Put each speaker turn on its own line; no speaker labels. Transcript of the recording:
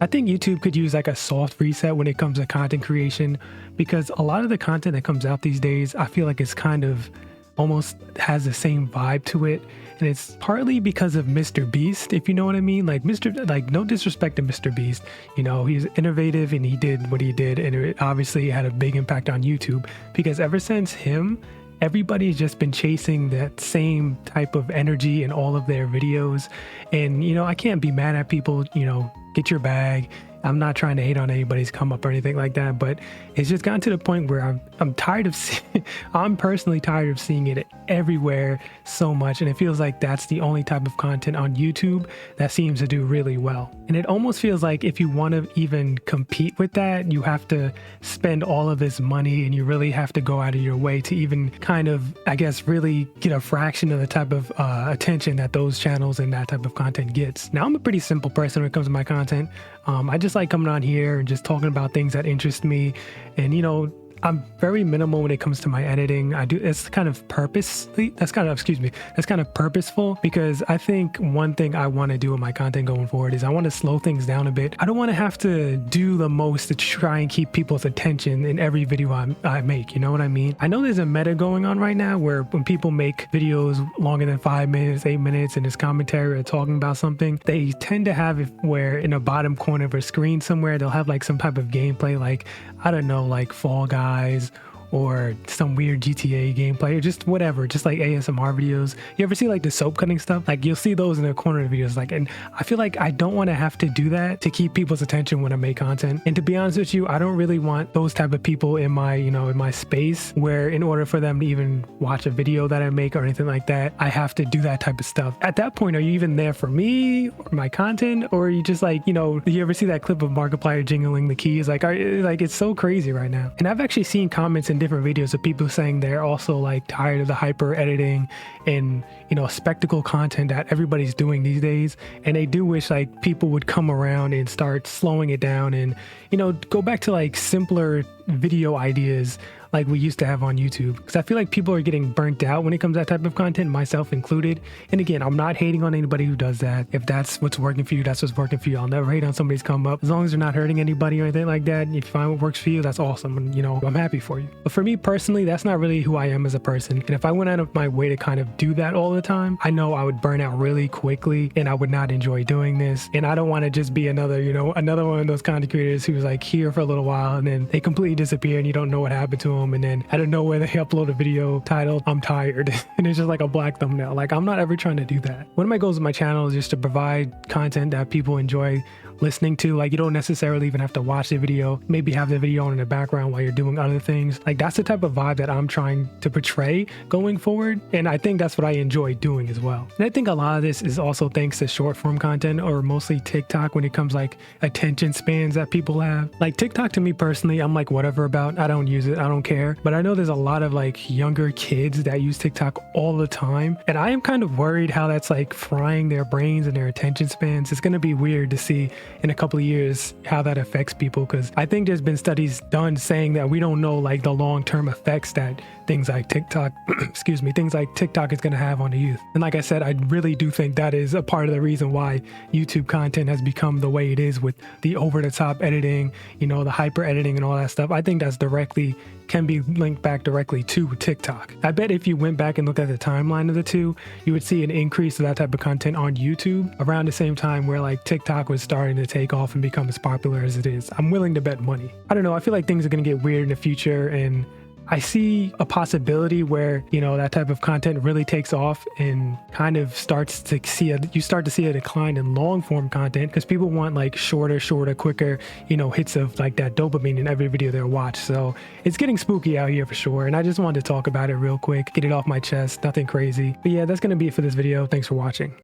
I think YouTube could use like a soft reset when it comes to content creation, because a lot of the content that comes out these days, I feel like it's kind of almost has the same vibe to it. And it's partly because of Mr. Beast, if you know what I mean. Like no disrespect to Mr. Beast, you know, he's innovative and he did what he did, and it obviously had a big impact on YouTube, because ever since him, everybody's just been chasing that same type of energy in all of their videos. And, you know, I can't be mad at people, you know, get your bag. I'm not trying to hate on anybody's come up or anything like that, but it's just gotten to the point where I'm tired of I'm personally tired of seeing it everywhere so much, and it feels like that's the only type of content on YouTube that seems to do really well. And it almost feels like if you want to even compete with that, you have to spend all of this money, and you really have to go out of your way to even kind of, I guess, really get a fraction of the type of attention that those channels and that type of content gets. Now, I'm a pretty simple person when it comes to my content. I just like coming on here and just talking about things that interest me. And, you know, I'm very minimal when it comes to my editing. It's kind of purposeful, because I think one thing I want to do with my content going forward is I want to slow things down a bit. I don't want to have to do the most to try and keep people's attention in every video I make, you know what I mean? I know there's a meta going on right now where when people make videos longer than 5 minutes, 8 minutes, and there's commentary or talking about something, they tend to have it where in the bottom corner of a screen somewhere, they'll have like some type of gameplay, like, I don't know, like Fall Guys or some weird GTA gameplay or just whatever, just like ASMR videos. You ever see like the soap cutting stuff? Like you'll see those in the corner of the videos. Like, and I feel like I don't want to have to do that to keep people's attention when I make content. And to be honest with you, I don't really want those type of people in my, you know, in my space where in order for them to even watch a video that I make or anything like that, I have to do that type of stuff. At that point, are you even there for me or my content? Or are you just like, you know, you ever see that clip of Markiplier jingling the keys? Like, it's so crazy right now. And I've actually seen comments in different videos of people saying they're also like tired of the hyper editing and, you know, spectacle content that everybody's doing these days, and they do wish like people would come around and start slowing it down and, you know, go back to like simpler video ideas like we used to have on YouTube, because I feel like people are getting burnt out when it comes to that type of content, myself included. And again, I'm not hating on anybody who does that. If that's what's working for you, that's what's working for you. I'll never hate on somebody's come up, as long as they're not hurting anybody or anything like that. If you find what works for you, that's awesome, and you know, I'm happy for you. But for me personally, that's not really who I am as a person. And if I went out of my way to kind of do that all the time, I know I would burn out really quickly and I would not enjoy doing this. And I don't want to just be another, you know, another one of those content creators who's like here for a little while and then they completely disappear and you don't know what happened to them. And then I don't know where they upload a video titled "I'm tired" and it's just like a black thumbnail. Like, I'm not ever trying to do that. One of my goals with my channel is just to provide content that people enjoy listening to. Like, you don't necessarily even have to watch the video, maybe have the video on in the background while you're doing other things. Like, that's the type of vibe that I'm trying to portray going forward, and I think that's what I enjoy doing as well. And I think a lot of this is also thanks to short form content, or mostly TikTok, when it comes like attention spans that people have. Like TikTok, to me personally, I'm like whatever about. I don't use it, I don't care. But I know there's a lot of like younger kids that use TikTok all the time, and I am kind of worried how that's like frying their brains and their attention spans. It's going to be weird to see in a couple of years how that affects people, because I think there's been studies done saying that we don't know like the long-term effects that things like TikTok things like TikTok is going to have on the youth. And like I said, I really do think that is a part of the reason why YouTube content has become the way it is, with the over-the-top editing, you know, the hyper editing and all that stuff. I think that's can be linked back directly to TikTok. I bet if you went back and looked at the timeline of the two, you would see an increase of that type of content on YouTube around the same time where like TikTok was starting to take off and become as popular as it is. I'm willing to bet money. I don't know, I feel like things are going to get weird in the future, and I see a possibility where, you know, that type of content really takes off and kind of starts to see you start to see a decline in long form content, because people want like shorter, quicker, you know, hits of like that dopamine in every video they'll watch. So it's getting spooky out here for sure. And I just wanted to talk about it real quick, get it off my chest, nothing crazy. But yeah, that's going to be it for this video. Thanks for watching.